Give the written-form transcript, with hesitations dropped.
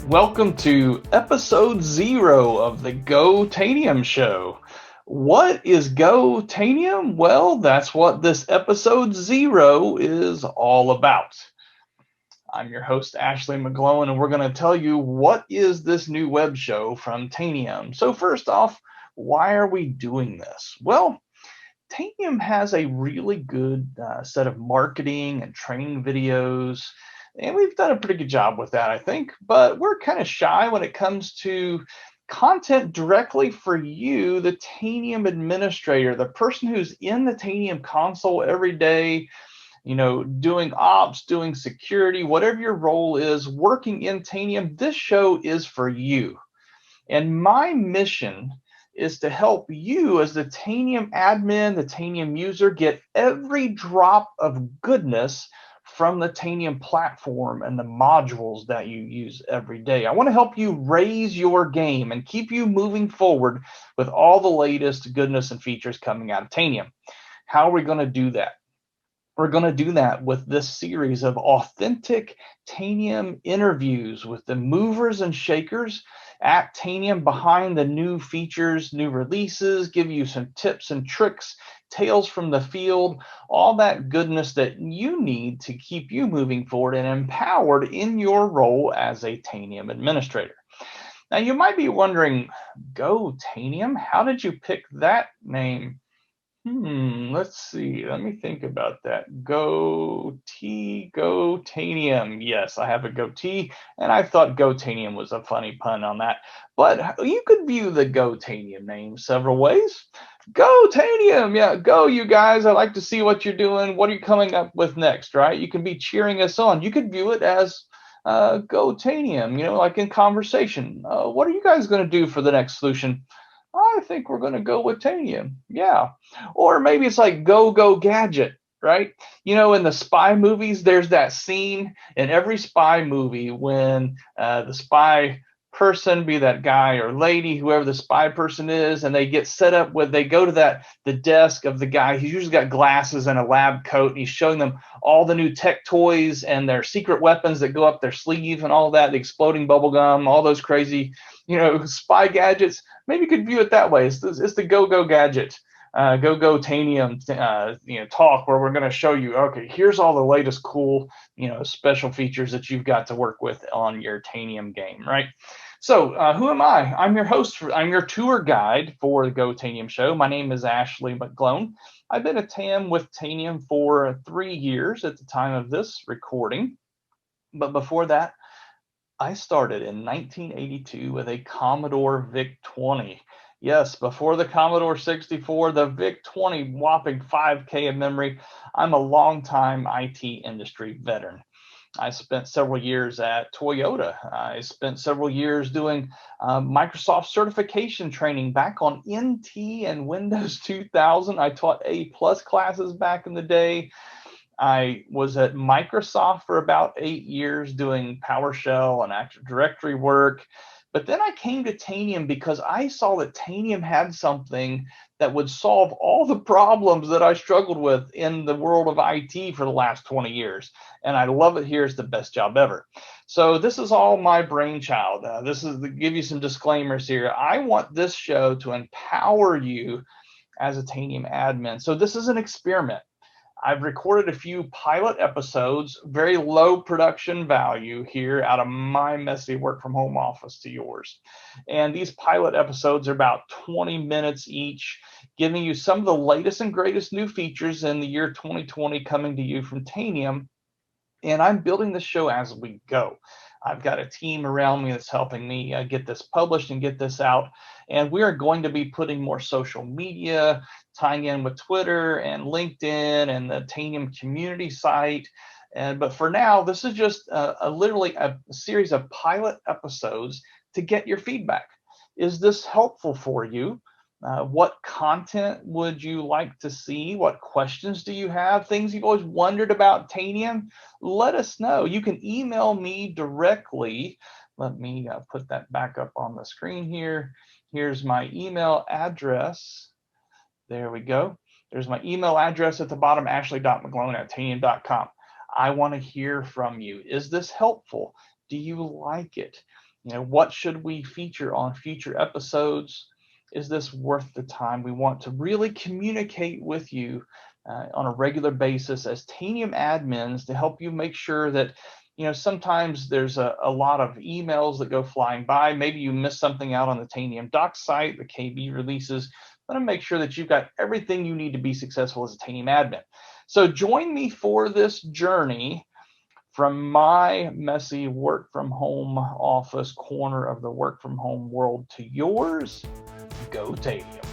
Welcome to episode 0 of the Go-Tanium show. What is Go-Tanium? Well, that's what this episode 0 is all about. I'm your host, Ashley McGlone, and we're going to tell you what is this new web show from Tanium. So first off, why are we doing this? Well, Tanium has a really good set of marketing and training videos, and we've done a pretty good job with that, I think. But we're kind of shy when it comes to content directly for you, the Tanium administrator, the person who's in the Tanium console every day, doing ops, doing security, whatever your role is, working in Tanium. This show is for you. And my mission is to help you as the Tanium admin, the Tanium user, get every drop of goodness from the Tanium platform and the modules that you use every day. I want to help you raise your game and keep you moving forward with all the latest goodness and features coming out of Tanium. How are we going to do that? We're going to do that with this series of authentic Tanium interviews with the movers and shakers at Tanium behind the new features, new releases, give you some tips and tricks, tales from the field, all that goodness that you need to keep you moving forward and empowered in your role as a Tanium administrator. Now, you might be wondering, Go-Tanium, how did you pick that name? Let's see. Let me think about that. Go-Tanium. Yes, I have a goatee, and I thought Go-Tanium was a funny pun on that. But you could view the Go-Tanium name several ways. Go-Tanium, yeah, go you guys. I like to see what you're doing. What are you coming up with next, right? You can be cheering us on. You could view it as Go-Tanium, like in conversation. What are you guys going to do for the next solution? I think we're going to go with Tanium. Yeah. Or maybe it's like go gadget, right? In the spy movies, there's that scene in every spy movie when the spy person, be that guy or lady, whoever the spy person is, and they get set up with, they go to the desk of the guy. He's usually got glasses and a lab coat, and he's showing them all the new tech toys and their secret weapons that go up their sleeve and all that, the exploding bubble gum, all those crazy, spy gadgets. Maybe you could view it that way. It's the go gadget. Go-Tanium talk where we're going to show you, okay, here's all the latest cool special features that you've got to work with on your Tanium game, right? So who am I? I'm your host. I'm your tour guide for the Go-Tanium show. My name is Ashley McGlone. I've been a TAM with Tanium for 3 years at the time of this recording, but before that, I started in 1982 with a Commodore VIC-20. Yes, before the Commodore 64, the VIC-20, whopping 5K of memory. I'm a longtime IT industry veteran. I spent several years at Toyota. I spent several years doing Microsoft certification training back on NT and Windows 2000. I taught A+ classes back in the day. I was at Microsoft for about 8 years doing PowerShell and Active Directory work. But then I came to Tanium because I saw that Tanium had something that would solve all the problems that I struggled with in the world of IT for the last 20 years. And I love it here. It's the best job ever. So this is all my brainchild. This is to give you some disclaimers here. I want this show to empower you as a Tanium admin. So this is an experiment. I've recorded a few pilot episodes, very low production value here out of my messy work from home office to yours. And these pilot episodes are about 20 minutes each, giving you some of the latest and greatest new features in the year 2020 coming to you from Tanium. And I'm building the show as we go. I've got a team around me that's helping me get this published and get this out. And we are going to be putting more social media, tying in with Twitter and LinkedIn and the Tanium community site. But for now, this is just literally a series of pilot episodes to get your feedback. Is this helpful for you? What content would you like to see? What questions do you have? Things you've always wondered about Tanium? Let us know. You can email me directly. Let me put that back up on the screen here. Here's my email address. There we go. There's my email address at the bottom, ashley.mcglone@tanium.com. I want to hear from you. Is this helpful? Do you like it? What should we feature on future episodes? Is this worth the time? We want to really communicate with you on a regular basis as Tanium admins to help you make sure that, sometimes there's a lot of emails that go flying by. Maybe you miss something out on the Tanium doc site, the KB releases. Want to make sure that you've got everything you need to be successful as a Tanium admin. So join me for this journey from my messy work from home office corner of the work from home world to yours. Go Tanium.